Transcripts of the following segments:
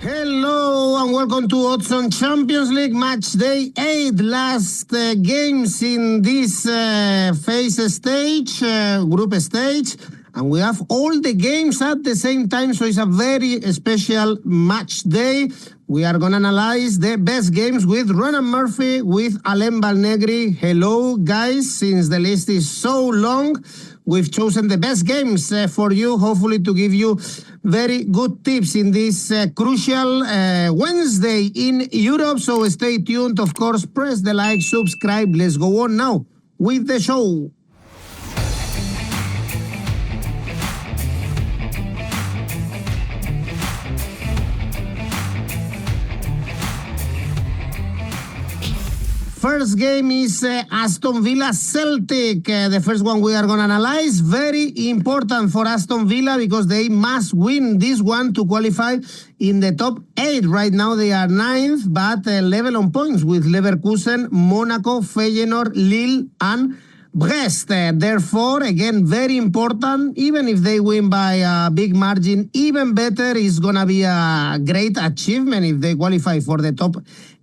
Hello and welcome to Odds on Champions League Match Day 8. Last games in this group stage. And we have all the games at the same time, so it's a very special match day. We are going to analyze the best games with Ronan Murphy, with Alain Valnegri. Hello, guys. Since the list is so long, we've chosen the best games for you, hopefully to give you very good tips in this crucial Wednesday in Europe. So stay tuned. Of course, press the like, subscribe. Let's go on now with the show. First game is Aston Villa Celtic. The first one we are going to analyze. Very important for Aston Villa because they must win this one to qualify in the top 8. Right now they are 9th, but level on points with Leverkusen, Monaco, Feyenoord, Lille, and Brest. Therefore, again, very important. Even if they win by a big margin, even better. Is going to be a great achievement if they qualify for the top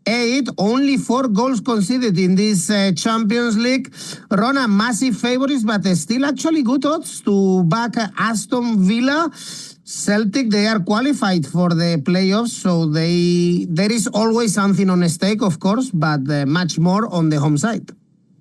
8. Only 4 goals conceded in this Champions League. Ronan, massive favorites, but still actually good odds to back Aston Villa. Celtic, they are qualified for the playoffs, so there is always something on stake, of course, but much more on the home side.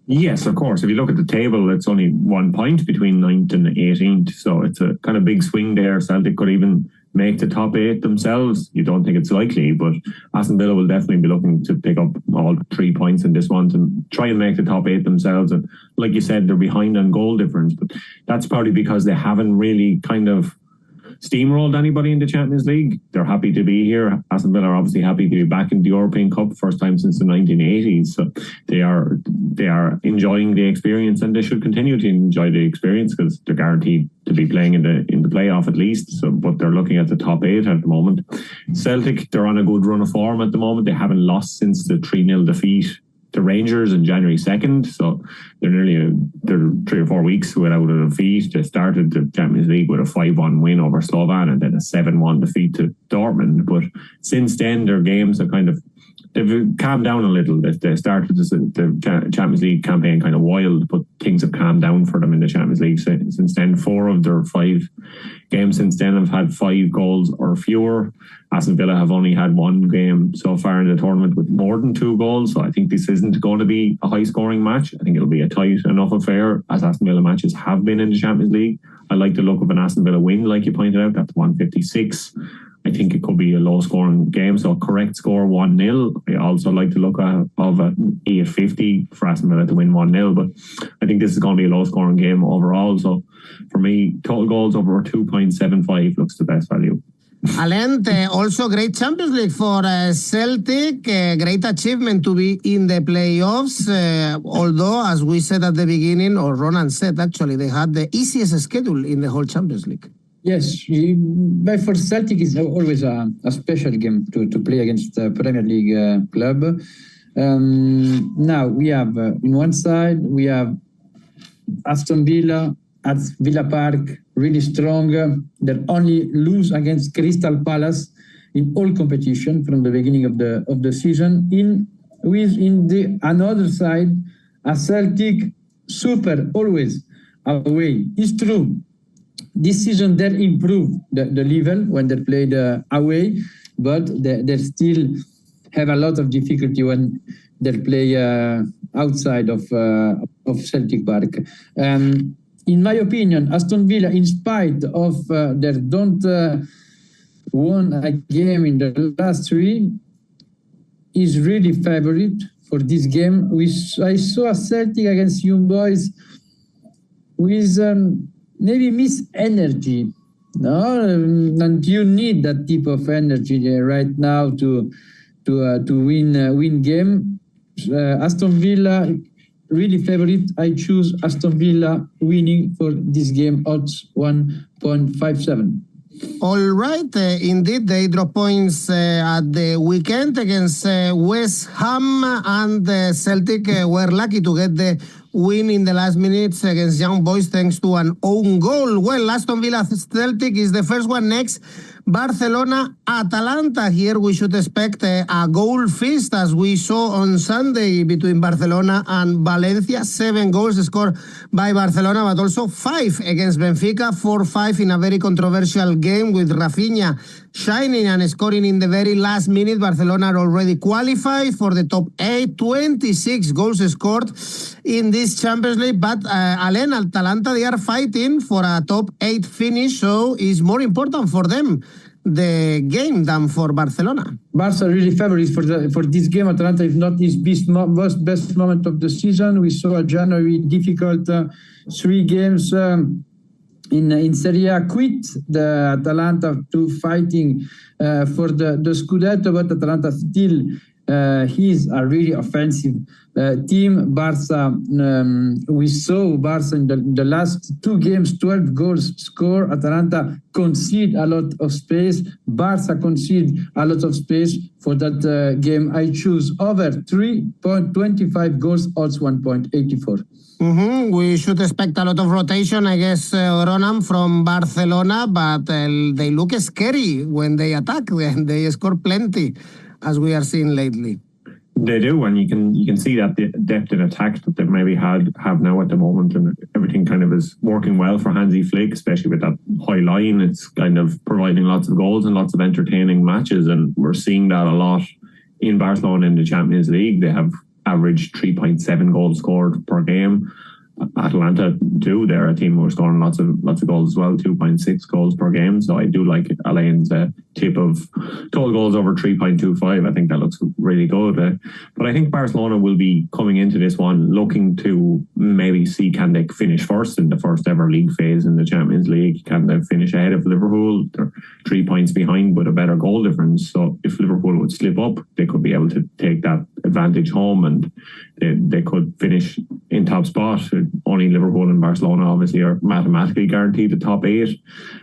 Yes, of course. If you look at the table, it's only 1 point between 9th and 18th, so it's a kind of big swing there. Celtic could even make the top 8 themselves. You don't think it's likely, but Aston Villa will definitely be looking to pick up all 3 points in this one to try and make the top 8 themselves. And like you said, they're behind on goal difference, but that's probably because they haven't really kind of steamrolled anybody in the Champions League. They're happy to be here. Aston Villa are obviously happy to be back in the European Cup, first time since the 1980s. So they are enjoying the experience, and they should continue to enjoy the experience because they're guaranteed to be playing in the playoff at least. So, but they're looking at the top 8 at the moment. Celtic, they're on a good run of form at the moment. They haven't lost since the 3-0 defeat to Rangers on January 2nd. So they're 3 or 4 weeks without a defeat. They started the Champions League with a 5-1 win over Slovan and then a 7-1 defeat to Dortmund. But since then, their games have they've calmed down a little. They started the Champions League campaign kind of wild, but things have calmed down for them in the Champions League since then. 4 of their 5 games since then have had 5 goals or fewer. Aston Villa have only had 1 game so far in the tournament with more than 2 goals. So I think this isn't going to be a high-scoring match. I think it'll be a tight enough affair, as Aston Villa matches have been in the Champions League. I like the look of an Aston Villa win, like you pointed out. That's 156. I think it could be a low-scoring game, so a correct score 1-0. I also like the look of an 850 for Aston Villa to win 1-0, but I think this is going to be a low-scoring game overall. So for me, total goals over 2.75 looks the best value. Alain, also great Champions League for Celtic. Great achievement to be in the playoffs. Although, as we said at the beginning, or Ronan said actually, they had the easiest schedule in the whole Champions League. Yes, but for Celtic it's always a special game to play against the Premier League club. Now we have in one side we have Aston Villa at Villa Park, really strong. They only lose against Crystal Palace in all competition from the beginning of the season. In the another side, a Celtic super always away. It's true. This season they improved the level when they played away, but they still have a lot of difficulty when they play outside of Celtic Park. In my opinion, Aston Villa, in spite of their don't won a game in the last 3, is really favorite for this game. I saw a Celtic against Young Boys with maybe miss energy, no, and you need that type of energy right now to win game. Aston Villa really favorite. I choose Aston Villa winning for this game, odds 1.57. All right, indeed, they drop points at the weekend against West Ham, and Celtic were lucky to get the win in the last minutes against Young Boys thanks to an own goal. Well, Aston Villa Celtic is the first one next Barcelona, Atalanta. Here we should expect a goal feast as we saw on Sunday between Barcelona and Valencia. 7 goals scored by Barcelona, but also 5 against Benfica. 4-5 in a very controversial game with Rafinha shining and scoring in the very last minute. Barcelona are already qualified for the top 8. 26 goals scored in this Champions League. But Alain, Atalanta, they are fighting for a top 8 finish, so it's more important for them the game than for Barcelona. Barca really favorites for this game. Atalanta is not his best moment of the season. We saw a January difficult 3 games in Serie A. Quit the Atalanta to fighting for the Scudetto, but Atalanta still he's a really offensive team. Barca, we saw Barca in the last 2 games, 12 goals scored. Atalanta concede a lot of space. Barca concede a lot of space. For that game, I choose over 3.25 goals, odds 1.84. We should expect a lot of rotation, I guess, Ronan, from Barcelona, but they look scary when they attack. They score plenty, as we are seeing lately. They do, and you can see that the depth in attack that they maybe have now at the moment, and everything kind of is working well for Hansi Flick, especially with that high line. It's kind of providing lots of goals and lots of entertaining matches, and we're seeing that a lot in Barcelona in the Champions League. They have averaged 3.7 goals scored per game. Atalanta too, they're a team who are scoring lots of goals as well, 2.6 goals per game. So I do like Alain's tip of total goals over 3.25. I think that looks really good. But I think Barcelona will be coming into this one looking to maybe see, can they finish first in the first ever league phase in the Champions League? Can they finish ahead of Liverpool? They're 3 points behind with a better goal difference. So if Liverpool would slip up, they could be able to take that advantage home, and they could finish in top spot. Only Liverpool and Barcelona obviously are mathematically guaranteed the top 8.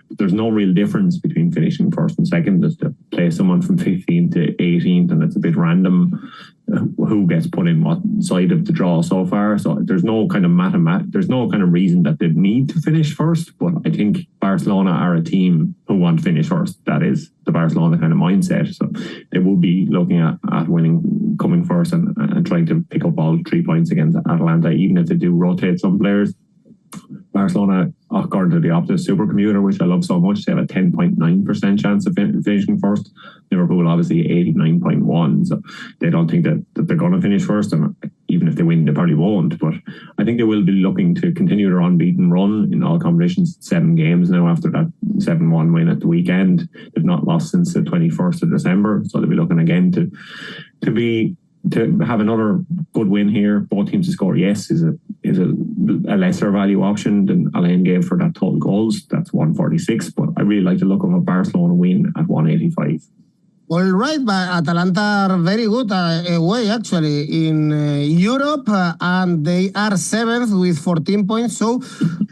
But there's no real difference between finishing first and second. Just to play someone from 15th to 18th, and it's a bit random who gets put in what side of the draw so far. So there's no kind of there's no kind of reason that they need to finish first. But I think Barcelona are a team who want to finish first. That is the Barcelona kind of mindset. So they will be looking at winning, coming first, and trying to pick up all 3 points against Atalanta, even if they do rotate some players. Barcelona, according to the Optus supercomputer, which I love so much, they have a 10.9% chance of finishing first. Liverpool obviously 89.1%, so they don't think that they're going to finish first, and even if they win, they probably won't. But I think they will be looking to continue their unbeaten run in all competitions. 7 games now after that 7-1 win at the weekend. They've not lost since the 21st of December, so they'll be looking again to have another good win here. Both teams to score yes is a lesser value option than Alain gave for that total goals. That's 146, but I really like the look of a Barcelona win at 185. All right, but Atalanta are very good away actually in Europe, and they are 7th with 14 points. So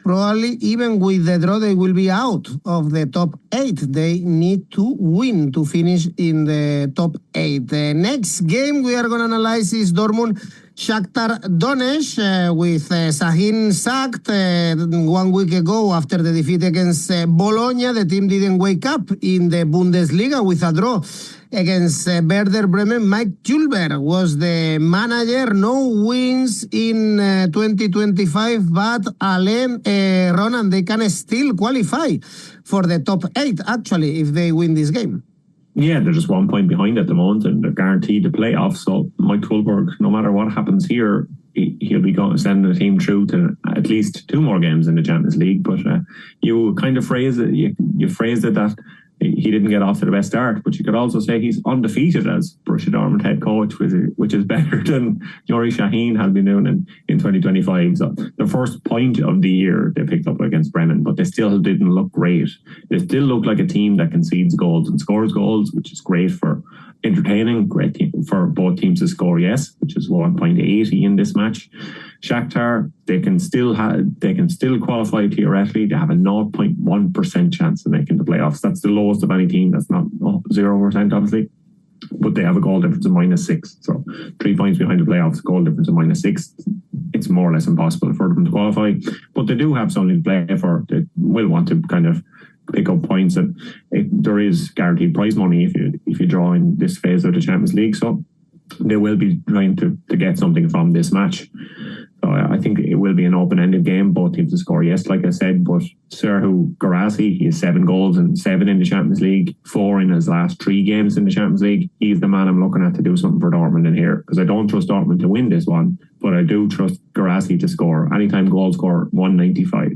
probably even with the draw, they will be out of the top 8. They need to win to finish in the top 8. The next game we are going to analyze is Dortmund Shakhtar Donetsk with Sahin sacked 1 week ago after the defeat against Bologna. The team didn't wake up in the Bundesliga with a draw against Werder Bremen. 𝐿𝐵𝐴 was the manager. No wins in 2025, but Alain, Ronan, they can still qualify for the top 8 actually if they win this game. Yeah, they're just 1 point behind at the moment, and they're guaranteed to play off. So Mike Tullberg, no matter what happens here, he'll be going to send the team through to at least 2 more games in the Champions League. But you kind of phrased it. You phrased it that he didn't get off to the best start, but you could also say he's undefeated as Borussia Dortmund head coach, which is better than Youri Sahin has been doing in 2025. So the first point of the year they picked up against Bremen, but they still didn't look great. They still look like a team that concedes goals and scores goals, which is great for entertaining, great team for both teams to score yes, which is 1.80 in this match. Shakhtar, they can still qualify theoretically. They have a 0.1% chance of making the playoffs. That's the lowest of any team. That's not 0%, obviously. But they have a goal difference of -6. So 3 points behind the playoffs, goal difference of -6. It's more or less impossible for them to qualify. But they do have something to play for. They will want to kind of pick up points, and there is guaranteed prize money if you draw in this phase of the Champions League. So they will be trying to get something from this match. So I think it will be an open-ended game. Both teams will score, yes, like I said, but 𝐬𝐭𝐚𝐲, he has 7 goals and 7 in the Champions League, 4 in his last 3 games in the Champions League. He's the man I'm looking at to do something for Dortmund in here, because I don't trust Dortmund to win this one, but I do trust 𝐻𝐿𝐴 to score. Anytime goal score, 195.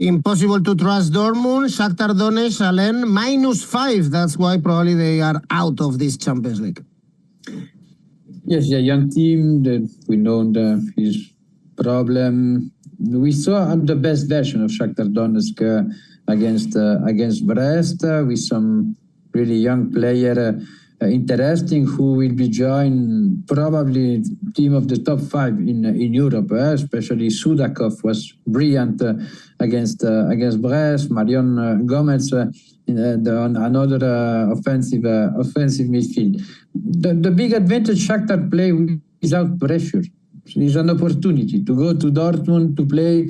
Impossible to trust Dortmund. Shakhtar Donetsk, Alain, -5. That's why probably they are out of this Champions League. Yes, a young team that we know his problem. We saw the best version of Shakhtar Donetsk against Brest with some really young player, interesting, who will be joined probably team of the top 5 in Europe. Especially 𝐬𝐭𝐴 was brilliant against Brest. Marion Gomez on another offensive midfield. The big advantage Shakhtar play without pressure. It's an opportunity to go to Dortmund to play,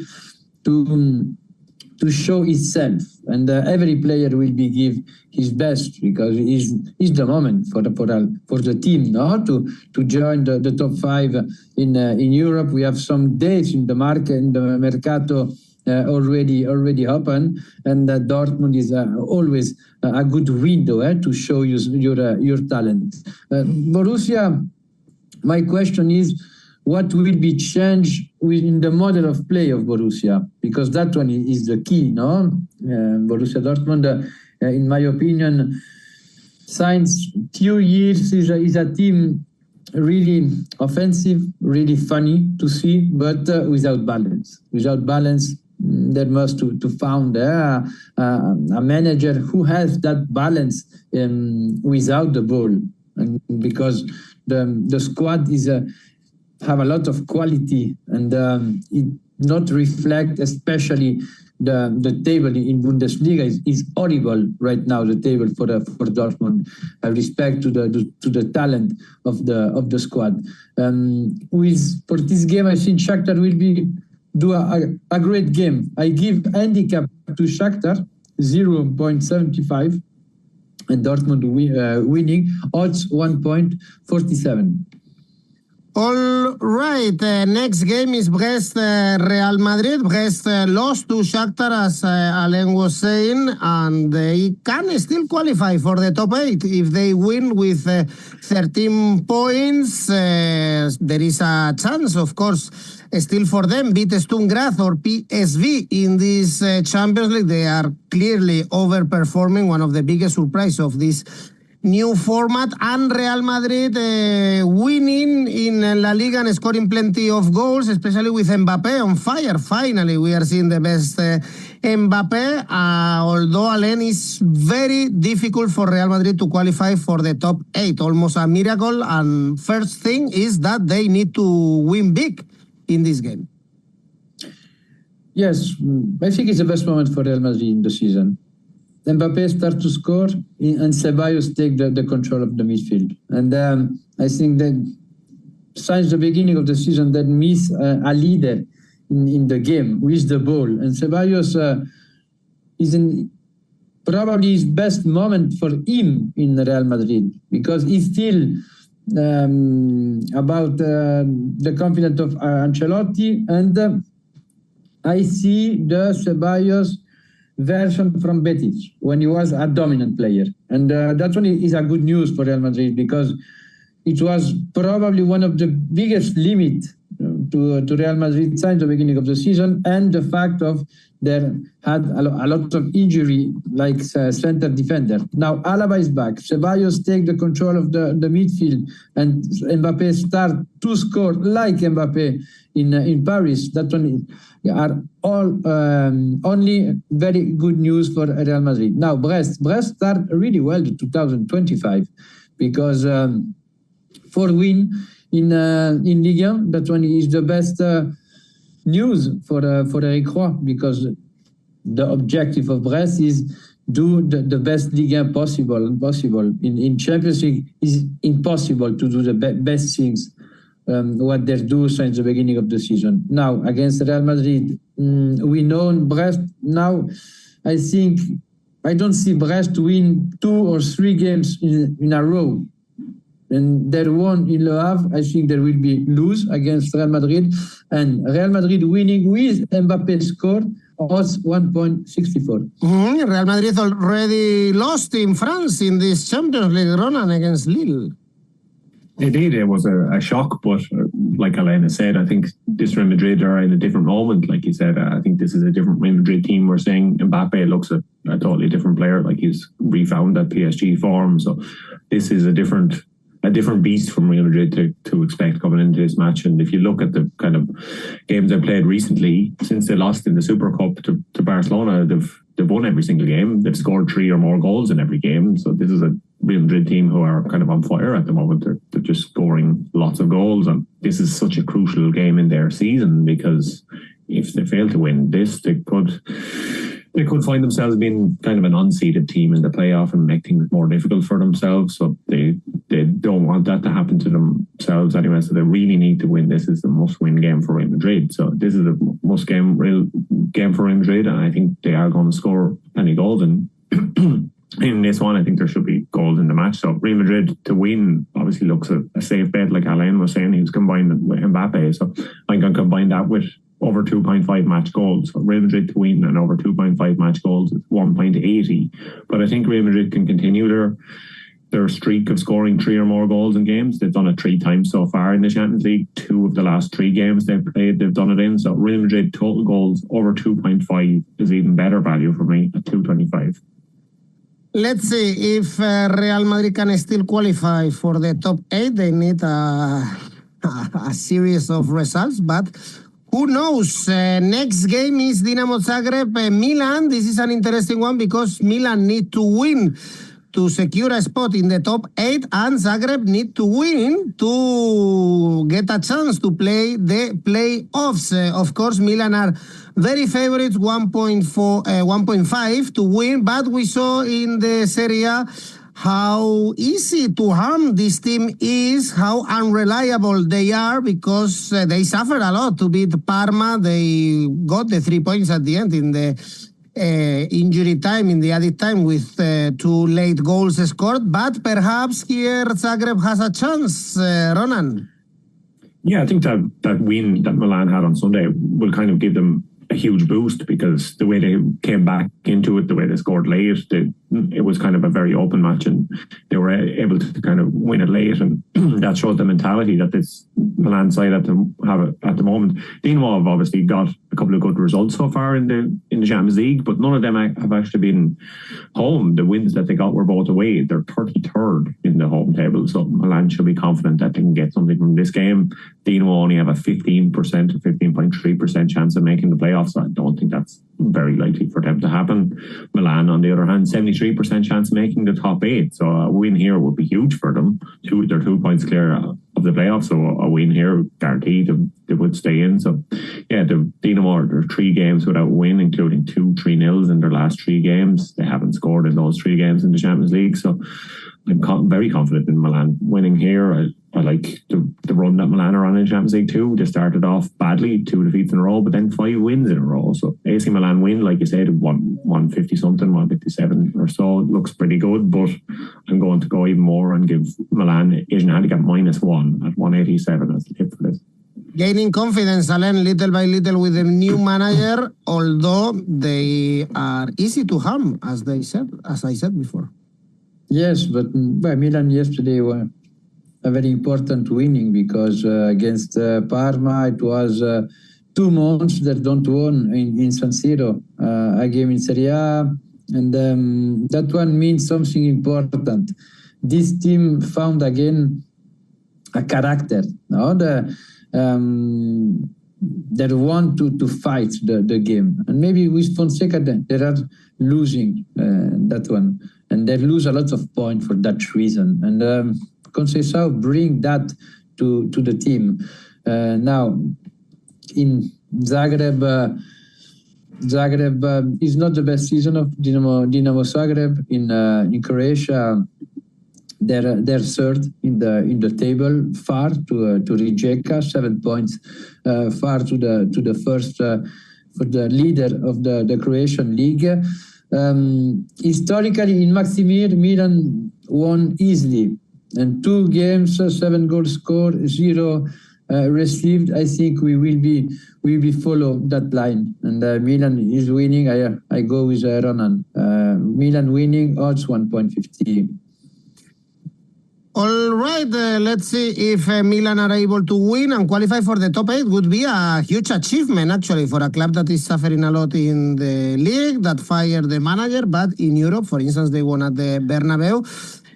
to show itself, and every player will be give his best, because it's the moment for the team, no, to join the top 5 in Europe. We have some dates in the market, in the mercato already open, and Dortmund is always a good window to show your talent. Borussia, my question is, what will be changed within the model of play of Borussia? Because that one is the key, no? Borussia Dortmund, in my opinion, since 2 years is a team really offensive, really funny to see, but without balance. Without balance, there must to found a manager who has that balance without the ball, and because the squad is have a lot of quality, and it not reflect, especially the table in Bundesliga is horrible right now. The table for Dortmund, respect to the talent of the squad. For this game, I think Shakhtar will do a great game. I give handicap to Shakhtar 0.75, and Dortmund winning odds 1.47. All right, next game is Brest Real Madrid. Brest lost to Shakhtar, as Alain was saying, and they can still qualify for the top 8 if they win with 13 points. There is a chance, of course, still for them, beat Sturm Graz or PSV in this Champions League. They are clearly overperforming, one of the biggest surprises of this new format. And Real Madrid winning in La Liga and scoring plenty of goals, especially with 𝐵appé on fire. Finally, we are seeing the best 𝐵appé, although Alain, is very difficult for Real Madrid to qualify for the top 8, almost a miracle. And first thing is that they need to win big in this game. Yes, I think it's the best moment for Real Madrid in the season. 𝐵appé start to score, and Ceballos take the control of the midfield. And I think that since the beginning of the season, that miss a leader in the game with the ball. And Ceballos is in probably his best moment for him in Real Madrid, because he's still about the confidence of Ancelotti, and I see the Ceballos version from Betis when he was a dominant player, and that one is a good news for Real Madrid, because it was probably one of the biggest limit to Real Madrid since the beginning of the season, and the fact of they had a lot of injury, like center defender. Now Alaba is back, Ceballos take the control of the midfield, and 𝐵appé start to score like 𝐵appé in Paris. That one are all only very good news for Real Madrid. Now Brest start really well to 2025, because 4 win in Ligue 1. That one is the best news for 𝐬𝐭𝐴, because the objective of Brest is do the best Ligue 1 possible. In Champions League is impossible to do the best things what they do since the beginning of the season. Now against Real Madrid, we know Brest now. I think I don't see Brest win 2 or 3 games in a row. And they won in Le Havre. I think there will be lose against Real Madrid. And Real Madrid winning with 𝐬𝐵ppe scored odds 1.64. Real Madrid already lost in France in this Champions League, Ronan, against Lille. Indeed, it was a shock, but like Alain said, I think this Real Madrid are in a different moment. Like he said, I think this is a different Real Madrid team. We're saying 𝐬𝐵ppe looks a totally different player, like he's refound that PSG form. So this is a different beast from Real Madrid to expect coming into this match. And if you look at the kind of games they played recently, since they lost in the Super Cup to Barcelona, they've won every single game. They've scored 3 or more goals in every game. So this is a Real Madrid team who are kind of on fire at the moment. They're just scoring lots of goals, and this is such a crucial game in their season, because if they fail to win this, they could find themselves being kind of an unseeded team in the playoff and make things more difficult for themselves. So they don't want that to happen to themselves anyway. So they really need to win. This is the must-win game for Real Madrid. So this is a real game for Real Madrid, and I think they are going to score plenty goals. And in this one, I think there should be goals in the match. So Real Madrid to win obviously looks a safe bet, like Alain was saying. He was combining with 𝐬𝐵ppe. So I'm going to combine that with over 2.5 match goals. So Real Madrid to win and over 2.5 match goals is 1.80. But I think Real Madrid can continue their streak of scoring 3 or more goals in games. They've done it 3 times so far in the Champions League. 2 of the last 3 games they've played, they've done it in. So Real Madrid total goals over 2.5 is even better value for me at 2.25. Let's see if Real Madrid can still qualify for the top 8. They need a series of results, but who knows? Next game is Dinamo Zagreb, Milan. This is an interesting one because Milan need to win to secure a spot in the top 8, and Zagreb need to win to get a chance to play the playoffs. Of course, Milan are very favorites, 1.5 to win, but we saw in the Serie A how easy to harm this team is, how unreliable they are, because they suffered a lot to beat Parma. They got the 3 points at the end in the injury time, in the added time, with 2 late goals scored. But perhaps here Zagreb has a chance, Ronan. Yeah, I think that win that Milan had on Sunday will kind of give them a huge boost, because the way they came back into it, the way they scored late, it was kind of a very open match, and they were able to kind of win it late, and that shows the mentality that this Milan side have at the moment. Dinamo have obviously got a couple of good results so far in the Champions League, but none of them have actually been home. The wins that they got were both away. They're 33rd in the home table, so Milan should be confident that they can get something from this game. Dinamo only have a 15% or 15.3% chance of making the playoffs. So I don't think that's very likely for them to happen. Milan, on the other hand, 73% chance of making the top 8. So a win here would be huge for them. They're 2 points clear of the playoffs, so a win here guaranteed they would stay in. So yeah, the Dinamo are 3 games without a win, including 2 3-0s in their last 3 games. They haven't scored in those 3 games in the Champions League. So I'm very confident in Milan winning here. I like the run that Milan are on in Champions League too. They started off badly, 2 defeats in a row, but then 5 wins in a row. So AC Milan win, like you said, 150 something, 157 or so. It looks pretty good, but I'm going to go even more and give Milan Asian handicap -1 at 187 as the tip for this. Gaining confidence, Alain, little by little with the new manager, although they are easy to harm, as I said before. Yes, but Milan yesterday were a very important winning, because against Parma it was 2 months that don't won in San Siro, a game in Serie A, and that one means something important. This team found again a character, no? They want to fight the game, and maybe with Fonseca they are losing that one, and they lose a lot of points for that reason, and 𝐿𝐭𝐚𝐲 bring that to the team. Now in Zagreb is not the best season of Dinamo Zagreb in Croatia. They're 3rd in the table, far to Rijeka, 7 points, far to the first for the leader of the Croatian league. Historically, in Maximir, Milan won easily. And 2 games, 7 goals scored, 0 received. I think we will be follow that line. And Milan is winning. I go with Ronan. Milan winning, odds 1.50. All right, let's see if Milan are able to win and qualify for the top 8. Would be a huge achievement, actually, for a club that is suffering a lot in the league, that fired the manager, but in Europe, for instance, they won at the Bernabeu.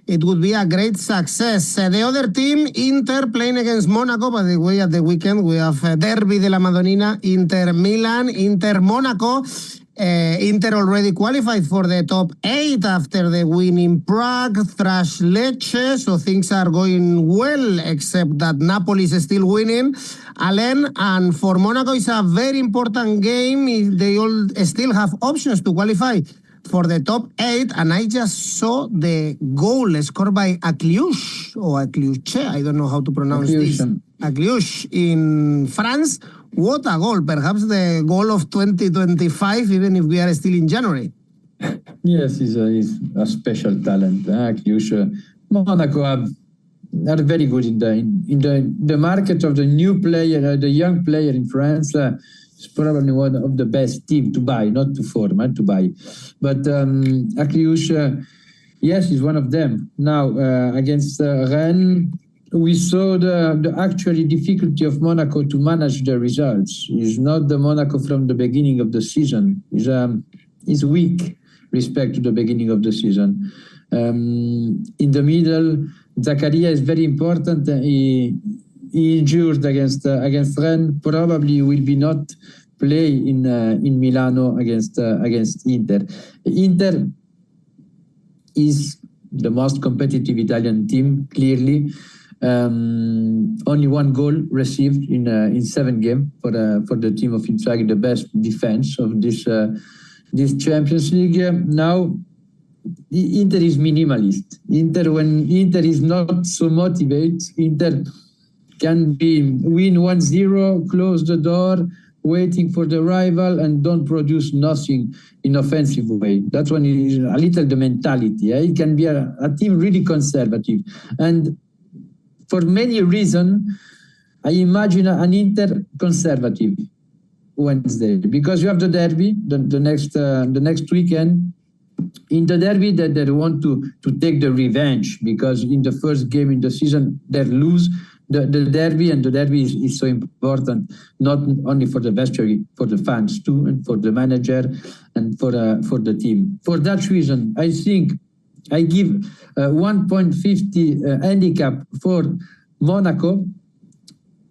It would be a great success. The other team, Inter, playing against Monaco. By the way, at the weekend, we have Derby de la Madonnina, Inter Milan, Inter Monaco. Inter already qualified for the top 8 after the win in Prague, thrash Lecce, so things are going well, except that Napoli is still winning. Alain, and for Monaco, it's a very important game. They all still have options to qualify for the top 8, and I just saw the goal scored by 𝐬𝐭𝐴 or 𝐬𝐭𝐴, I don't know how to pronounce this. 𝐬𝐭𝐴 in France. What a goal, perhaps the goal of 2025, even if we are still in January. Yes, he's a special talent. 𝐬𝐭𝐴. Monaco are very good in the market of the new player, the young player in France. It's probably one of the best team to buy, not to form, to buy. But 𝐬𝐭𝐴, yes, is one of them. Now, against Rennes, we saw the actual difficulty of Monaco to manage the results. It's not the Monaco from the beginning of the season. It's weak respect to the beginning of the season. In the middle, Zakaria is very important. He injured against Rennes. Probably will be not play in Milano against Inter. Inter is the most competitive Italian team, clearly. Only 1 goal received in 7 games for the team of Inzaghi, the best defense of this Champions League. Now, Inter is minimalist. When Inter is not so motivated, Inter can win 1-0, close the door, waiting for the rival, and don't produce nothing in offensive way. That's when it is a little the mentality. It can be a team really conservative. And for many reasons, I imagine an Inter conservative Wednesday, because you have the derby the next weekend. In the derby, that they want to take the revenge, because in the first game in the season they lose the derby, and the derby is so important, not only for the vestry, for the fans too, and for the manager and for the team. For that reason, I think I give 1.50 handicap for Monaco,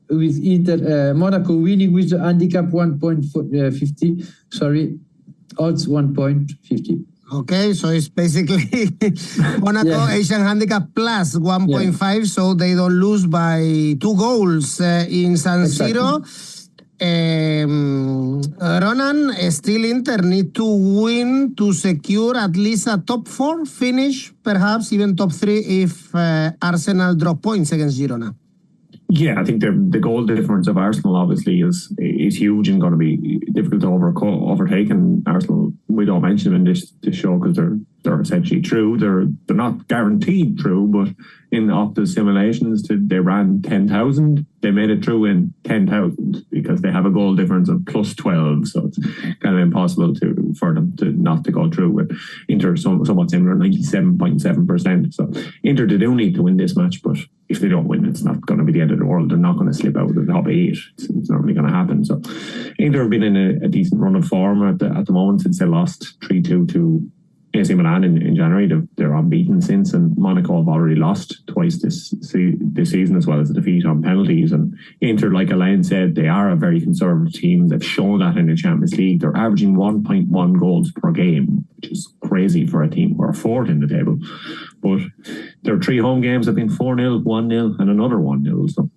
with Inter Monaco winning with the handicap 1.50. Sorry, odds 1.50. Okay, so it's basically Monaco Asian handicap plus 1.5, so they don't lose by 2 goals in San Siro. Ronan, still Inter need to win to secure at least a top 4 finish, perhaps even top 3 if Arsenal drop points against Girona. Yeah, I think the goal difference of Arsenal obviously is huge and going to be difficult to overtake. And Arsenal, we don't mention them in this show because they're essentially true. They're not guaranteed true, but in Opta simulations, they ran 10,000. They made it through in 10,000 because they have a goal difference of plus 12. So it's kind of impossible for them not to go through with Inter somewhat similar, 97.7%. So Inter, they do need to win this match, but if they don't win, it's not going to be the end of the world. They're not going to slip out of the top 8. It's not really going to happen. So Inter have been in a decent run of form at the moment since they lost 3-2 to AC Milan in January. They're unbeaten since, and Monaco have already lost twice this season, as well as a defeat on penalties. And Inter, like Alain said, they are a very conservative team. They've shown that in the Champions League. They're averaging 1.1 goals per game, which is crazy for a team who are 4th in the table. But their 3 home games have been 4-0, 1-0 and another 1-0. So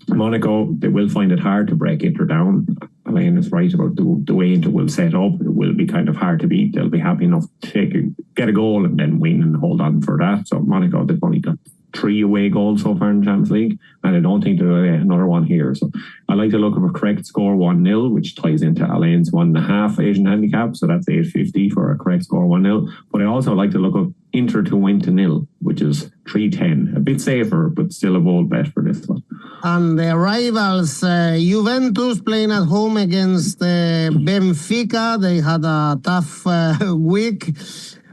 Monaco, they will find it hard to break Inter down. Alain is right about the way Inter will set up. It will be kind of hard to beat. They'll be happy enough to get a goal and then win and hold on for that. So Monaco, they've only got 3 away goals so far in the Champions League, and I don't think there'll be another one here. So I like the look of a correct score 1-0, which ties into Alain's 1.5 Asian handicap, so that's 8.50 for a correct score 1-0. But I also like the look of Inter to win to 0, which is 3.10. A bit safer, but still a bold bet for this one. And the rivals, Juventus playing at home against Benfica. They had a tough week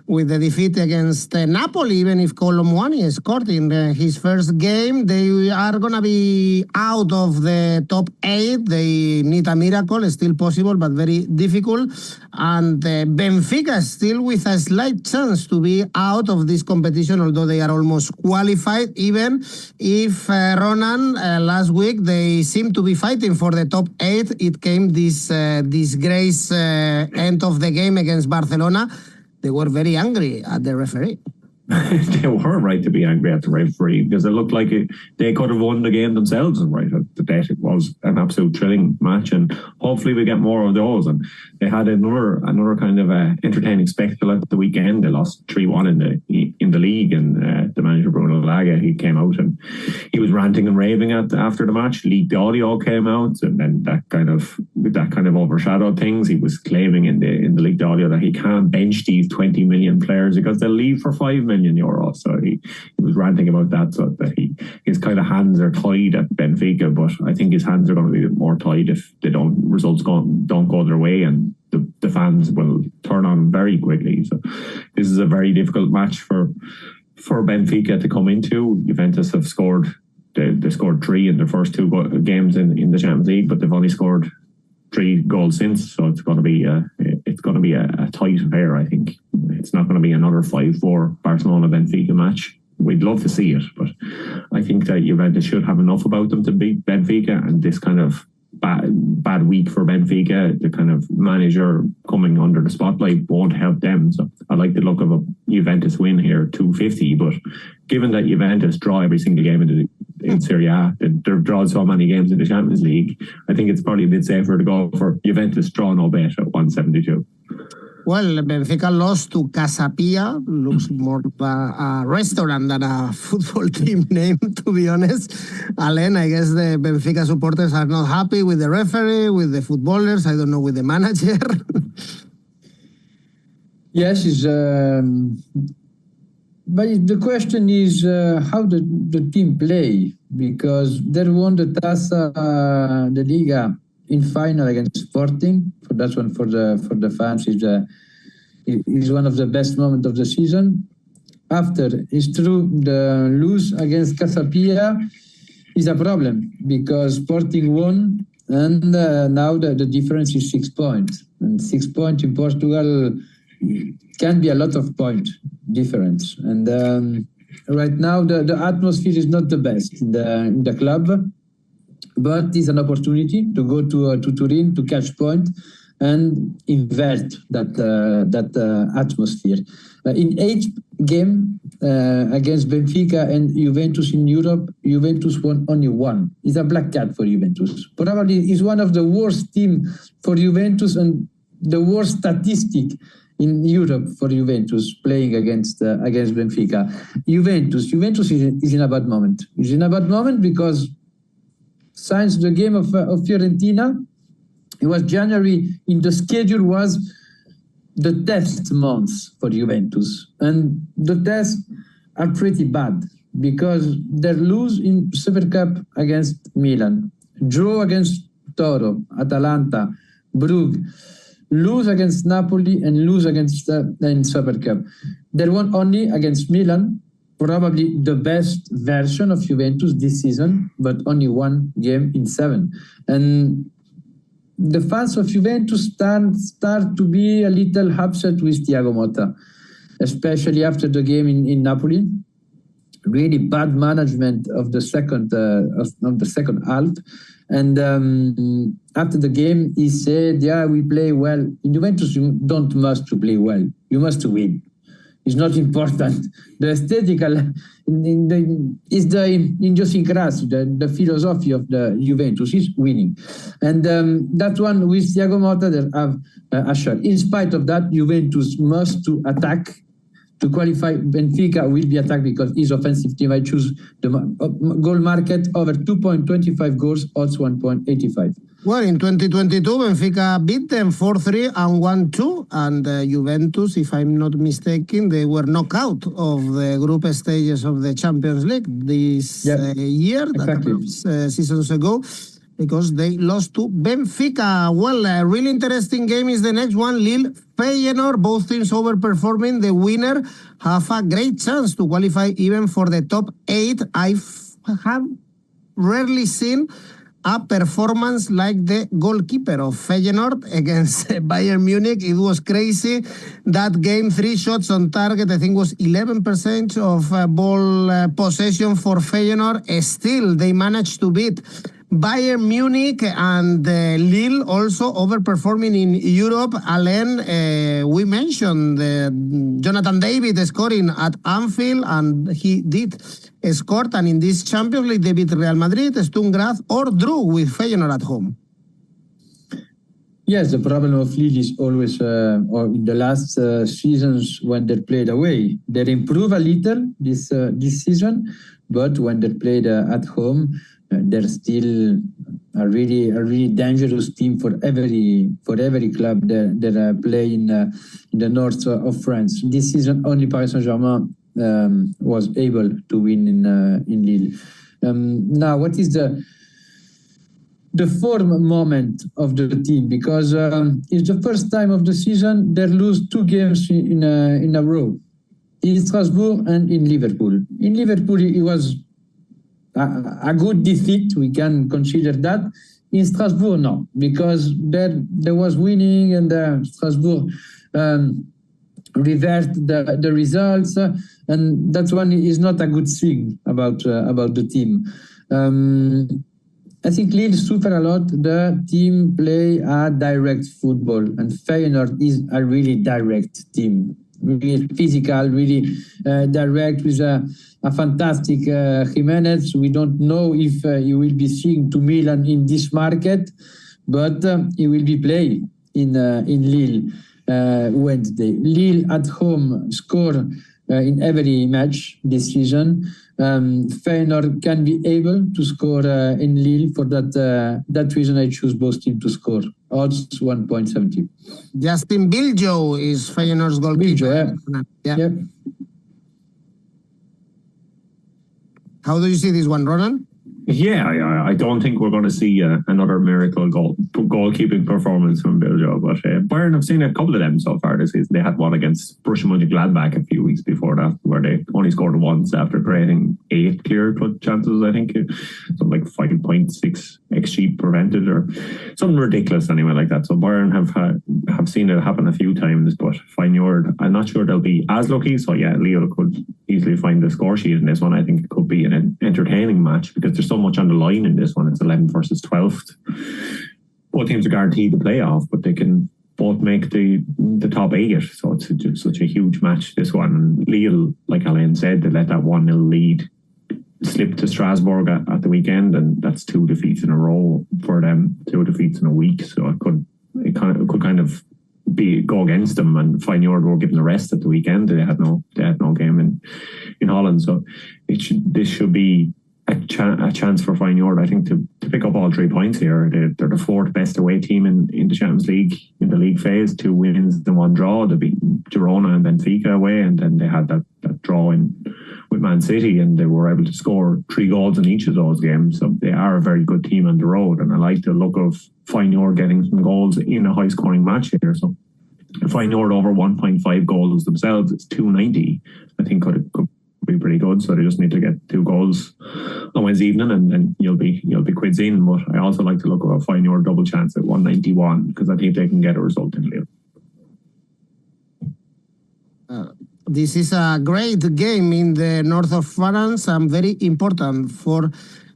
with the defeat against Napoli, even if 𝐿𝐵𝐵 scored in his first game. They are going to be out of the top 8. They need a miracle. It's still possible, but very difficult. And Benfica still with a slight chance to be out of this competition, although they are almost qualified, even if Ronan, last week, they seemed to be fighting for the top 8. It came this disgrace end of the game against Barcelona. They were very angry at the referee. They were right to be angry at the referee because it looked like they could have won the game themselves. And right at the bet, it was an absolute thrilling match, and hopefully we get more of those. And they had another kind of entertaining spectacle at the weekend. They lost 3-1 in the league, and the manager Bruno Lage, he came out and he was ranting and raving after the match. Leaked audio came out, and then that kind of overshadowed things. He was claiming in the leaked audio that he can't bench these 20 million players because they'll leave for 5 million euros. So he was ranting about that, so that his kind of hands are tied at Benfica, but I think his hands are going to be more tied if results don't go their way, and the fans will turn on very quickly. So this is a very difficult match for Benfica to come into. Juventus have scored. They scored 3 in their first 2 games in the Champions League, but they've only scored 3 goals since. So it's going to be a tight affair. I think it's not going to be another 5-4 Barcelona Benfica match. We'd love to see it, but I think that Juventus should have enough about them to beat Benfica, and this kind of bad week for Benfica, the kind of manager coming under the spotlight won't help them. So I like the look of a Juventus win here, 2.50. But given that Juventus draw every single game in Serie A, they've drawn so many games in the Champions League, I think it's probably a bit safer to go for Juventus draw no bet at 1.72. Well, Benfica lost to 𝐿𝐵𝐵𝐿. Looks more a restaurant than a football team name, to be honest. Alain, I guess the Benfica supporters are not happy with the referee, with the footballers, I don't know, with the manager. Yes, but the question is how the team play, because they won the Taça de Liga in final against Sporting. For that one, for the fans, is one of the best moments of the season. After, it's true, the lose against 𝐶𝐴 is a problem because Sporting won, and now the difference is 6 points. And 6 points in Portugal can be a lot of point difference. And right now the atmosphere is not the best in the club, but it's an opportunity to go to Turin to catch point and invert that atmosphere. In 8 game against Benfica and Juventus in Europe, Juventus won only 1. It's a black cat for Juventus. Probably is one of the worst team for Juventus and the worst statistic in Europe for Juventus playing against Benfica. Juventus is in a bad moment. It's in a bad moment because since the game of Fiorentina, it was January. In the schedule was the test months for Juventus, and the tests are pretty bad because they lose in Super Cup against Milan, draw against Toro, Atalanta, Brugge, lose against Napoli, and lose against in Super Cup. They won only against Milan, probably the best version of Juventus this season, but only 1 game in 7. And the fans of Juventus start to be a little upset with Thiago Motta, especially after the game in Napoli. Really bad management of the second half. And after the game, he said, "Yeah, we play well. In Juventus, you don't must to play well. You must win. It's not important. The aesthetical is the idiosyncrasy, the philosophy of the Juventus is winning." And that one with Thiago Motta, they have a shot. In spite of that, Juventus must to attack To qualify, Benfica will be attacked because his offensive team. I choose the goal market over 2.25 goals, odds 1.85. Well, in 2022, Benfica beat them 4-3 and 1-2. And Juventus, if I'm not mistaken, they were knocked out of the group stages of the Champions League this year, exactly. Seasons ago, because they lost to Benfica. Well, a really interesting game is the next one, Lille Feyenoord, both teams overperforming. The winner have a great chance to qualify even for the top 8. I have rarely seen a performance like the goalkeeper of Feyenoord against Bayern Munich. It was crazy. That game, 3 shots on target, I think was 11% of ball possession for Feyenoord. Still, they managed to beat Bayern Munich, and Lille also overperforming in Europe. Alain, we mentioned Jonathan David scoring at Anfield, and he did scored. And in this Champions League, they beat Real Madrid, Sturm Graz, or drew with Feyenoord at home. Yes, the problem of Lille is always, or in the last seasons when they played away, they improve a little this season, but when they played at home, they're still a really dangerous team for every club that play in the north of France. This season, only Paris Saint-Germain was able to win in Lille. Now, what is the form moment of the team? Because it's the first time of the season they lose 2 games in a row, in Strasbourg and in Liverpool. In Liverpool, it was a good defeat, we can consider that. In Strasbourg, no, because there was winning, and Strasbourg reversed the results, and that one is not a good thing about the team. I think Lille suffer a lot. The team play a direct football, and Feyenoord is a really direct team, really physical, really direct, with a fantastic Jimenez. We don't know if he will be seeing to Milan in this market, but he will be playing in Lille Wednesday. Lille at home score in every match this season. Feyenoord can be able to score in Lille. For that reason, I choose both teams to score. Odds 1.70. Justin 𝐬𝐭𝐴 is Feyenoord's goalkeeper. Yeah. How do you see this one, Ronan? Yeah, I don't think we're going to see another miracle goalkeeping performance from 𝐬𝐭𝐴, but Bayern have seen a couple of them so far this season. They had one against Borussia Mönchengladbach a few weeks before that, where they only scored once after creating 8 clear chances, I think. Something like 5.6 𝐿𝐴 prevented, or something ridiculous anyway like that. So Bayern have seen it happen a few times, but Feyenoord, I'm not sure they'll be as lucky. So yeah, Lille could easily find the score sheet in this one. I think it could be an entertaining match because there's so much on the line in this one. It's 11th versus 12th. Both teams are guaranteed the playoff, but they can both make the top 8. So it's just such a huge match, this one. And Lille, like Alain said, they let that 1-0 lead slip to Strasbourg at the weekend, and that's 2 defeats in a row for them, 2 defeats in a week. So it could kind of go against them, and Feyenoord were given the rest at the weekend. They had no game in Holland. So this should be a chance for Feyenoord, I think, to pick up all 3 points here. They're the 4th best away team in the Champions League, in the league phase. 2 wins and 1 draw. They beat Girona and Benfica away, and then they had that draw with Man City, and they were able to score 3 goals in each of those games. So they are a very good team on the road, and I like the look of Feyenoord getting some goals in a high-scoring match here. So Feyenoord over 1.5 goals themselves, it's 2.90. I think could be pretty good. So they just need to get 2 goals on Wednesday evening, and then you'll be quids in. But I also like to look at a Feyenoord double chance at 191 because I think they can get a result in Lille. This is a great game in the north of France and very important for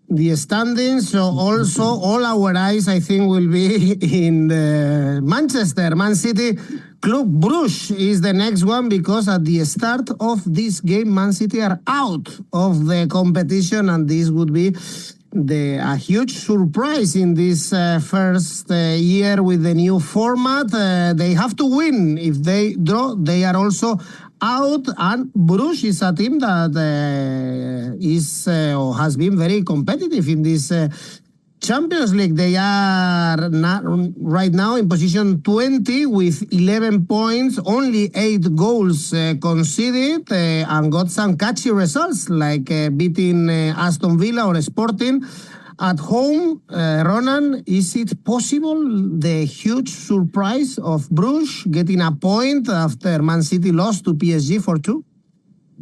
the standings. So also all our eyes, I think, will be in Manchester. Man City, Club Brugge is the next one, because at the start of this game, Man City are out of the competition, and this would be a huge surprise in this first year with the new format. They have to win. If they draw, they are also out, and Bruges is a team that is or has been very competitive in this Champions League. They are right now in position 20 with 11 points, only 8 goals conceded, and got some catchy results like beating Aston Villa or Sporting at home. Ronan, is it possible the huge surprise of Bruges getting a point after Man City lost to PSG 4-2?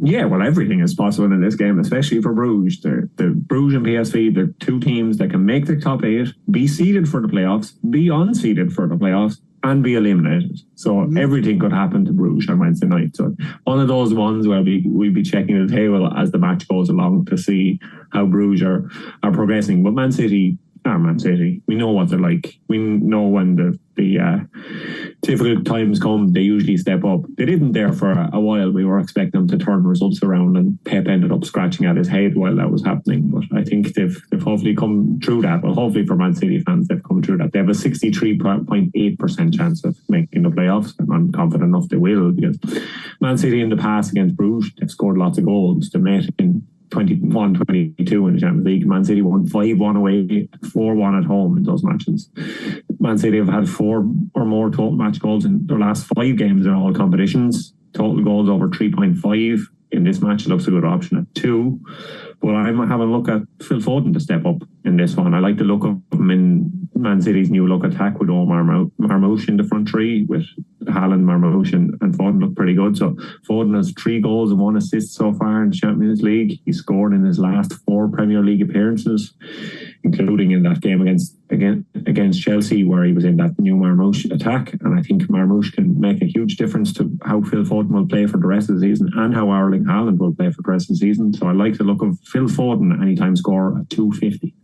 Yeah, well, everything is possible in this game, especially for Bruges. The Bruges and PSV, they're two teams that can make the top 8, be seeded for the playoffs, be unseeded for the playoffs, and be eliminated. So everything could happen to Bruges on Wednesday night. So one of those ones where we'll be checking the table as the match goes along to see how Bruges are progressing. But Man City, we know what they're like. We know when the difficult times come, they usually step up. They didn't there for a while. We were expecting them to turn results around, and Pep ended up scratching at his head while that was happening. But I think they've hopefully come through that. Well, hopefully for Man City fans, they've come through that. They have a 63.8% chance of making the playoffs, and I'm confident enough they will, because Man City in the past against Bruges, they've scored lots of goals. They met in 21-22 in the Champions League. Man City won 5-1 away, 4-1 at home in those matches. Man City have had 4 or more total match goals in their last 5 games in all competitions. Total goals over 3.5. In this match, it looks a good option at 2. But I'm having a look at Phil Foden to step up in this one. I like the look of him in Man City's new look attack with Marmouche in the front 3, with Haaland, Marmouche and Foden look pretty good. So Foden has 3 goals and 1 assist so far in the Champions League. He scored in his last 4 Premier League appearances, including in that game against Chelsea, where he was in that new Marmouche attack. And I think Marmouche can make a huge difference to how Phil Foden will play for the rest of the season, and how Erling Haaland will play for the rest of the season. So I like the look of Phil Foden anytime score at 250.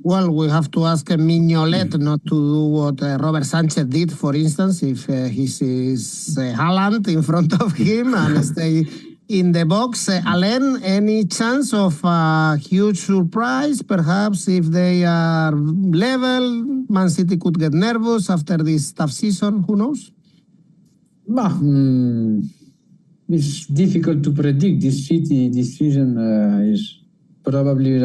Well, we have to ask Mignolet not to do what Robert Sanchez did, for instance, if he sees Haaland in front of him and stay in the box. Alain, any chance of a huge surprise? Perhaps if they are level, Man City could get nervous after this tough season. Who knows? It's difficult to predict. This City decision is probably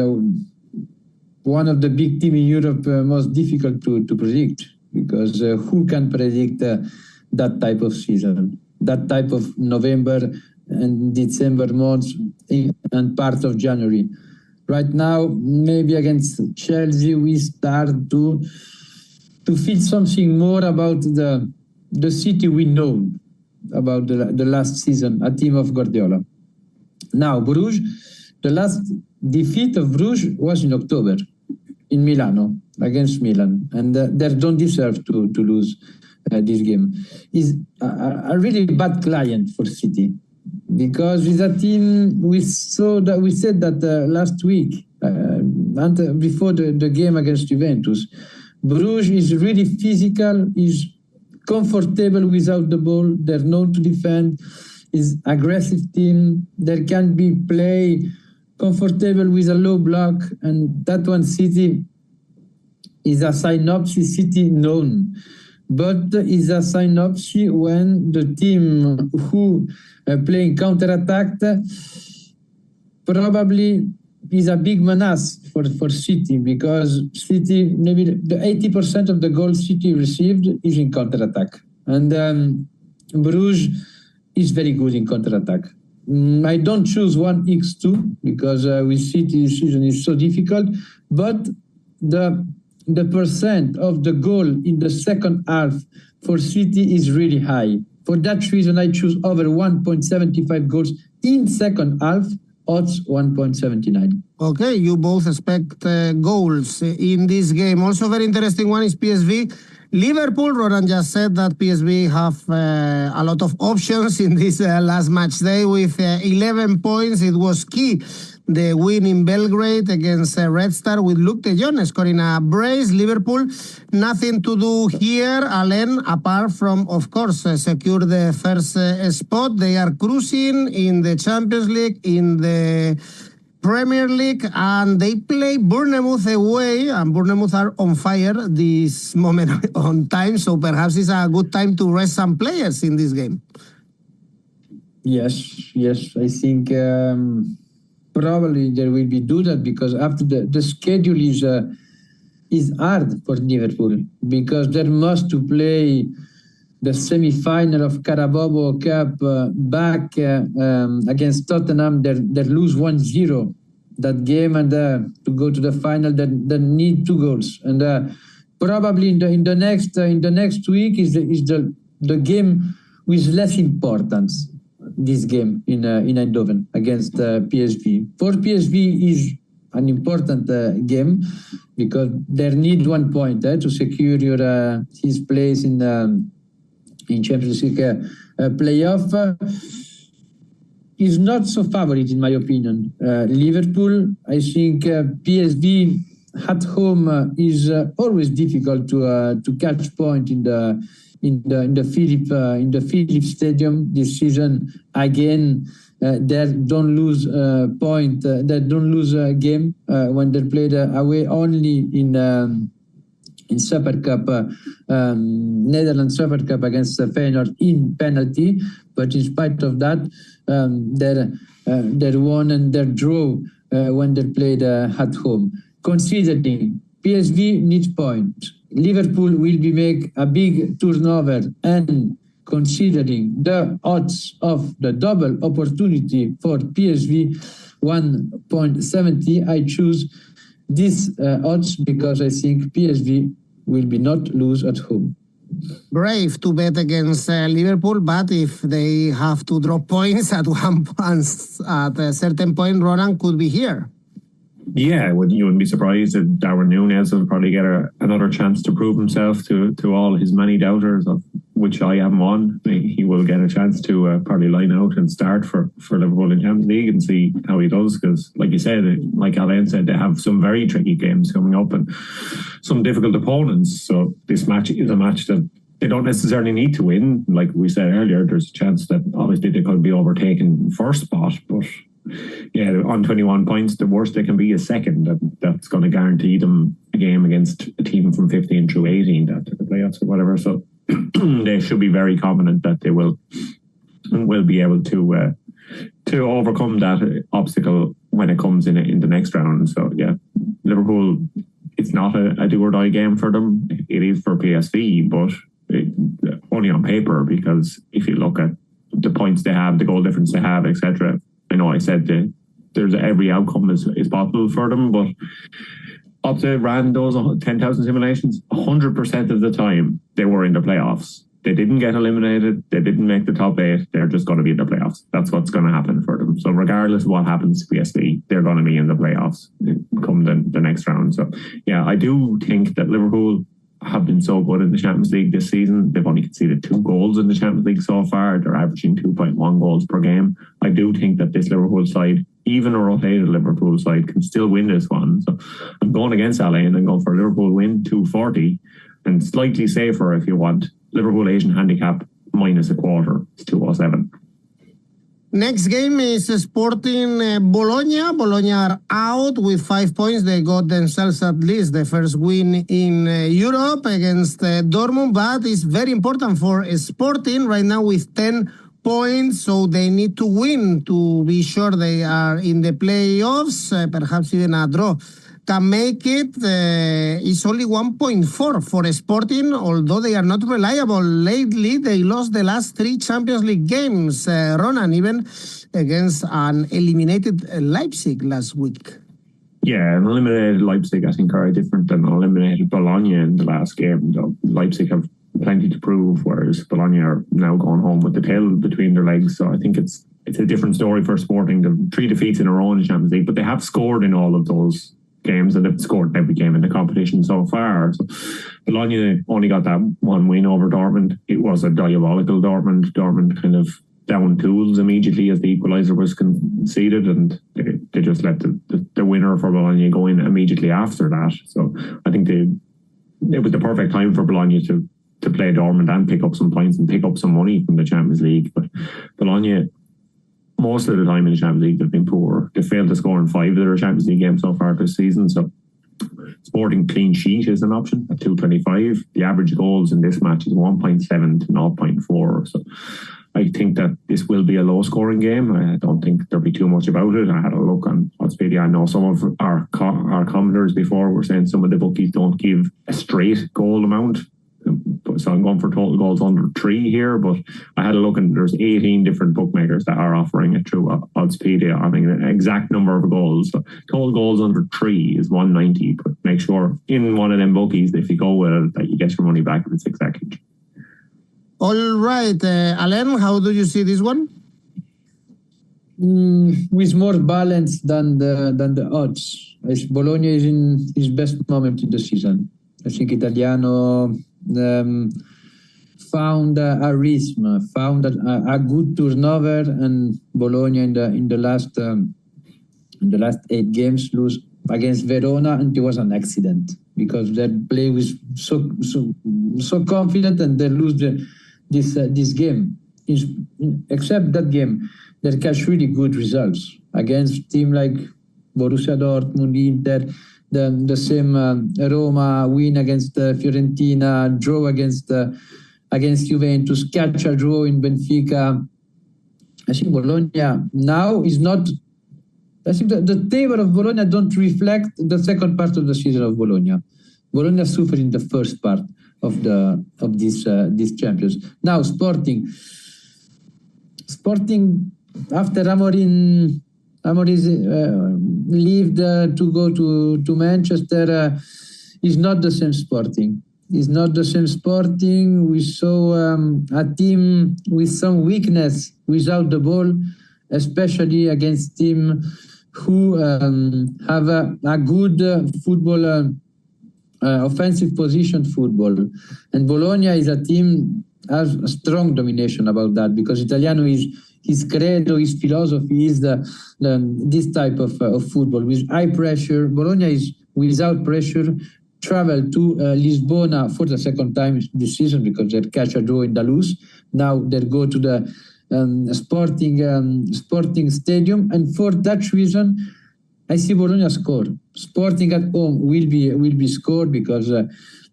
one of the big teams in Europe most difficult to predict, because who can predict that type of season, that type of November and December months and part of January. Right now, maybe against Chelsea, we start to feel something more about the City we know about the last season, a team of Guardiola. Now, Bruges, the last defeat of Bruges was in October in Milano against Milan, and they don't deserve to lose this game. Is a really bad client for City, because it's a team we said that last week and before the game against Juventus. Bruges is really physical, is comfortable without the ball. They're known to defend. Is aggressive team. There can be play comfortable with a low block, and that one City is a synopsis City known, but is a synopsis when the team who playing counter-attack probably is a big menace for City, because City, maybe the 80% of the goals City received is in counter-attack, and Bruges is very good in counter-attack. I don't choose 1x2 because with City season is so difficult, but the percent of the goal in the second half for City is really high. For that reason, I choose over 1.75 goals in second half, odds 1.79. Okay, you both expect goals in this game. Also very interesting one is PSV. Liverpool. Ronan just said that PSV have a lot of options in this last match day with 11 points. It was key, the win in Belgrade against Red Star with 𝐿𝗶𝗿𝗀 scoring a brace. Liverpool, nothing to do here, Alain, apart from, of course, secure the first spot. They are cruising in the Champions League, in the Premier League, and they play Bournemouth away, and Bournemouth are on fire this moment on time, so perhaps it's a good time to rest some players in this game. Yes. I think probably there will be do that because after the schedule is hard for Liverpool because they must to play the semi-final of Carabao Cup back against Tottenham. They lose 1-0 that game, and to go to the final, they need 2 goals. And probably in the next week is the game with less importance. This game in Eindhoven against PSV. For PSV is an important game because they need 1 point to secure his place in Champions League playoff. Is not so favorite in my opinion. Liverpool, I think PSV at home is always difficult to catch point in the Philips Stadium this season. Again, they don't lose point. They don't lose a game when they played away only in Super Cup, Netherlands Super Cup against Feyenoord in penalty. But in spite of that, they won and they draw when they played at home. Considering PSV needs points, Liverpool will make a big turnover, and considering the odds of the double opportunity for PSV 1.70, I choose this odds because I think PSV will not lose at home. Brave to bet against Liverpool, but if they have to drop points at a certain point, Ronan could be here. Yeah, you wouldn't be surprised if Darwin Núñez will probably get another chance to prove himself to all his many doubters, of which I am one. He will get a chance to probably line out and start for Liverpool in Champions League and see how he does. Because, like you said, like Alain said, they have some very tricky games coming up and some difficult opponents. So this match is a match that they don't necessarily need to win. Like we said earlier, there's a chance that obviously they could be overtaken first spot, but yeah, on 21 points, the worst they can be is second. That's going to guarantee them a game against a team from 15 through 18 that the playoffs or whatever. So they should be very confident that they will be able to overcome that obstacle when it comes in the next round. So yeah, Liverpool, it's not a do or die game for them. It is for PSV, but only on paper, because if you look at the points they have, the goal difference they have, etc. I know I said that there's every outcome is possible for them, but up to ran those 10,000 simulations, 100% of the time they were in the playoffs. They didn't get eliminated. They didn't make the top 8. They're just going to be in the playoffs. That's what's going to happen for them. So regardless of what happens to PSV, they're going to be in the playoffs come the next round. So yeah, I do think that Liverpool have been so good in the Champions League this season. They've only conceded 2 goals in the Champions League so far. They're averaging 2.1 goals per game. I do think that this Liverpool side, even a rotated Liverpool side, can still win this one. So I'm going against Alain and going for Liverpool win 240, and slightly safer if you want. Liverpool Asian handicap -0.25. It's 207. Next game is Sporting Bologna. Bologna are out with 5 points. They got themselves at least the first win in Europe against Dortmund, but it's very important for Sporting right now with 10 points, so they need to win to be sure they are in the playoffs. Perhaps even a draw can make it. It's only 1.4 for Sporting, although they are not reliable. Lately, they lost the last 3 Champions League games, Ronan, even against an eliminated Leipzig last week. Yeah, an eliminated Leipzig, I think, are different than an eliminated Bologna in the last game, though. Leipzig have plenty to prove, whereas Bologna are now going home with the tail between their legs. So I think it's a different story for Sporting. The 3 defeats in a row in the Champions League, but they have scored in all of those games, and they've scored every game in the competition so far. So Bologna only got that 1 win over Dortmund. It was a diabolical Dortmund. Dortmund kind of down tools immediately as the equaliser was conceded, and they just let the winner for Bologna go in immediately after that. So I think it was the perfect time for Bologna to play Dortmund and pick up some points and pick up some money from the Champions League. But Bologna, most of the time in the Champions League, they've been poor. They failed to score in 5 of their Champions League games so far this season. So Sporting clean sheet is an option at 225. The average goals in this match is 1.7 to 0.4. So I think that this will be a low-scoring game. I don't think there'll be too much about it. I had a look on Oddspedia. I know some of our commenters before were saying some of the bookies don't give a straight goal amount. So I'm going for total goals under 3 here, but I had a look and there's 18 different bookmakers that are offering it through Oddspedia. I mean, an exact number of goals. So total goals under 3 is 190, but make sure in one of them bookies, if you go with it, that you get your money back if it's exactly. All right, Alain, how do you see this one? With more balance than the odds. As Bologna is in his best moment in the season. I think Italiano found a rhythm, found a good turnover, and Bologna in the last 8 games lose against Verona, and it was an accident because their play was so confident, and they lose this game. Except that game, they catch really good results against team like Borussia Dortmund, Inter. The same Roma win against Fiorentina, draw against Juventus, catch a draw in Benfica. I think Bologna now is not. I think the table of Bologna don't reflect the second part of the season of Bologna. Bologna suffered in the first part of these champions. Now Sporting after Amorim left to go to Manchester, is not the same Sporting. It's not the same Sporting. We saw a team with some weakness without the ball, especially against team who have a good football, offensive position football. And Bologna is a team has a strong domination about that, because Italiano is his credo, his philosophy is this type of football with high pressure. Bologna is without pressure. Travel to Lisbona for the second time this season because they catch a draw in Dallas. Now they go to the Sporting Stadium, and for that reason, I see Bologna score. Sporting at home will be scored because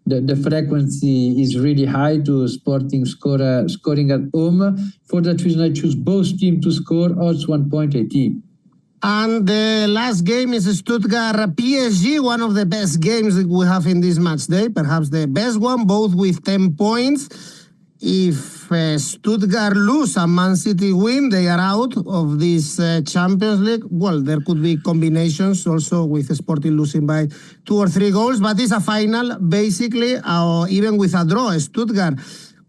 the frequency is really high to Sporting scoring at home. For that reason, I choose both teams to score, odds 1.80. And the last game is Stuttgart PSG, one of the best games that we have in this match day, perhaps the best one, both with 10 points. If Stuttgart lose and Man City win, they are out of this Champions League. Well, there could be combinations also with Sporting losing by 2 or 3 goals, but it's a final, basically, even with a draw. Stuttgart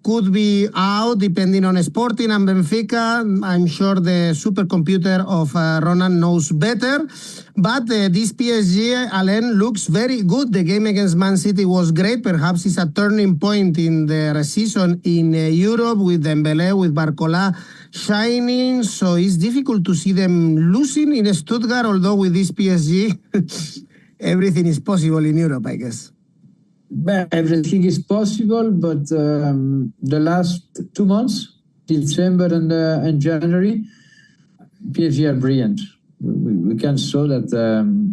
could be out depending on Sporting and Benfica. I'm sure the supercomputer of Ronan knows better. But this PSG, Alain, looks very good. The game against Man City was great. Perhaps it's a turning point in their season in Europe with Dembélé, with Barcola shining. So it's difficult to see them losing in Stuttgart, although with this PSG, everything is possible in Europe, I guess. Everything is possible, but the last 2 months, December and January, PSG are brilliant. We can show that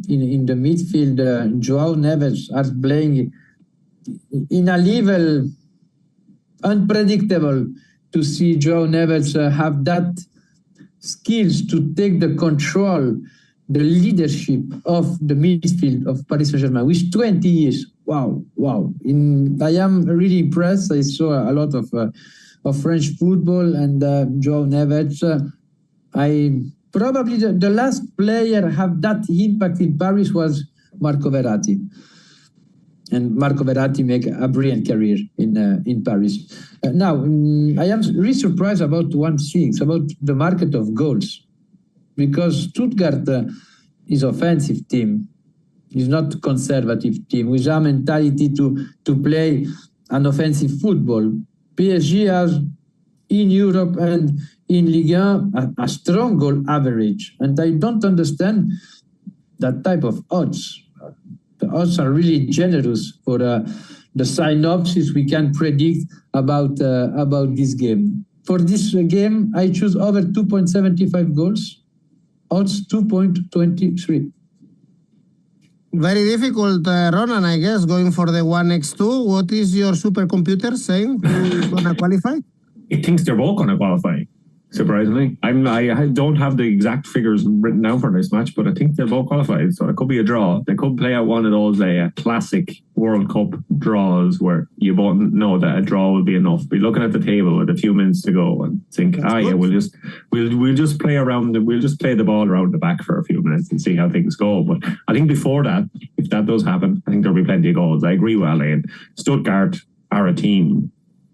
in the midfield, João Neves are playing in a level unpredictable. To see João Neves have that skills to take the control, the leadership of the midfield of Paris Saint-Germain with 20 years. Wow. I am really impressed. I saw a lot of French football, and João Neves, probably the last player have that impact in Paris was Marco Verratti. And Marco Verratti make a brilliant career in Paris. Now, I am really surprised about one thing, about the market of goals. Because Stuttgart is offensive team. It's not conservative team with a mentality to play an offensive football. PSG has in Europe and in Ligue 1 a strong goal average, and I don't understand that type of odds. The odds are really generous for the synopsis we can predict about this game. For this game, I choose over 2.75 goals, odds 2.23. Very difficult, Ronan, I guess, going for the 1x2. What is your supercomputer saying? Who's going to qualify? It thinks they're both going to qualify. surprisingly. I don't have the exact figures written down for this match, but I think they're both qualified, so it could be a draw. They could play out one of those classic World Cup draws where you both know that a draw will be enough. Be looking at the table with a few minutes to go and think, we'll just play the ball around the back for a few minutes and see how things go. But I think before that, if that does happen, I think there'll be plenty of goals. I agree with Alain. Stuttgart are a team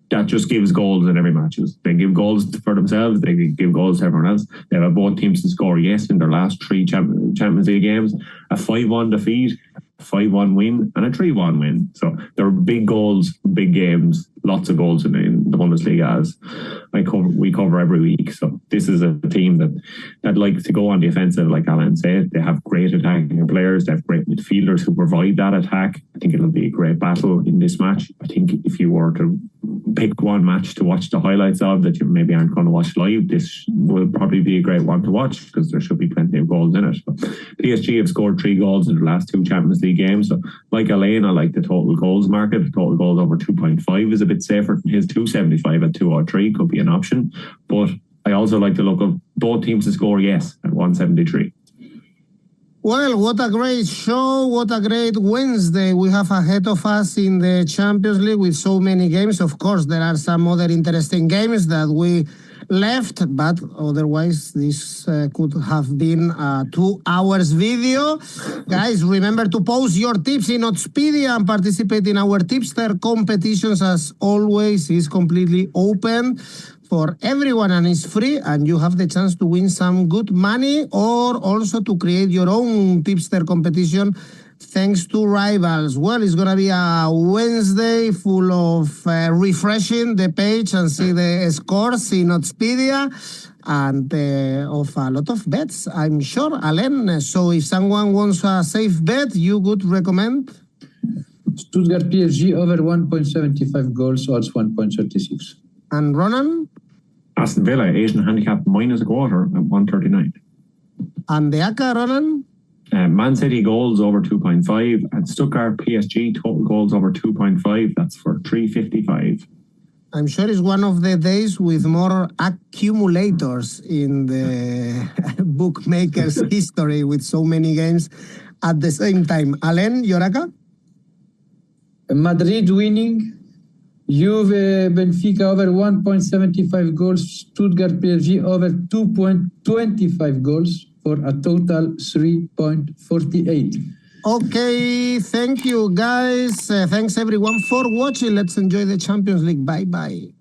that just gives goals in every match. They give goals for themselves. They give goals to everyone else. They have both teams to score, yes, in their last 3 Champions League games. A 5-1 defeat, a 5-1 win, and a 3-1 win. So there are big goals, big games, lots of goals in the Bundesliga, as we cover every week. So this is a team that likes to go on the offensive, like Alain said. They have great attacking players. They have great midfielders who provide that attack. I think it'll be a great battle in this match. I think if you were to pick one match to watch the highlights of that you maybe aren't going to watch live, this will probably be a great one to watch because there should be plenty of goals in it. But PSG have scored 3 goals in the last 2 Champions League games. So like Alain, I like the total goals market. The total goals over 2.5 is a bit safer than his 2.75 at 2 or 3 could be an option. But I also like the look of both teams to score yes at 1.73. Well, what a great show. What a great Wednesday we have ahead of us in the Champions League with so many games. Of course, there are some other interesting games that we left, but otherwise this could have been a 2 hours video. Guys, remember to post your tips in Oddspedia and participate in our tipster competitions. As always, is completely open for everyone and it's free, and you have the chance to win some good money or also to create your own tipster competition thanks to rivals. Well, it's going to be a Wednesday full of refreshing the page and see the scores in Oddspedia and of a lot of bets, I'm sure, Alain. So if someone wants a safe bet, you would recommend? Stuttgart PSG over 1.75 goals, odds 1.36. And Ronan? Aston Villa, Asian handicap -1/4 at 1.39. And the 𝐿𝐴, Ronan? Man City goals over 2.5 and Stuttgart PSG total goals over 2.5. That's for 3.55. I'm sure it's one of the days with more accumulators in the bookmakers' history with so many games at the same time. Alain, your 𝐿𝐴? Madrid winning. Juve Benfica over 1.75 goals. Stuttgart PSG over 2.25 goals for a total 3.48. Okay, thank you guys. Thanks everyone for watching. Let's enjoy the Champions League. Bye-bye.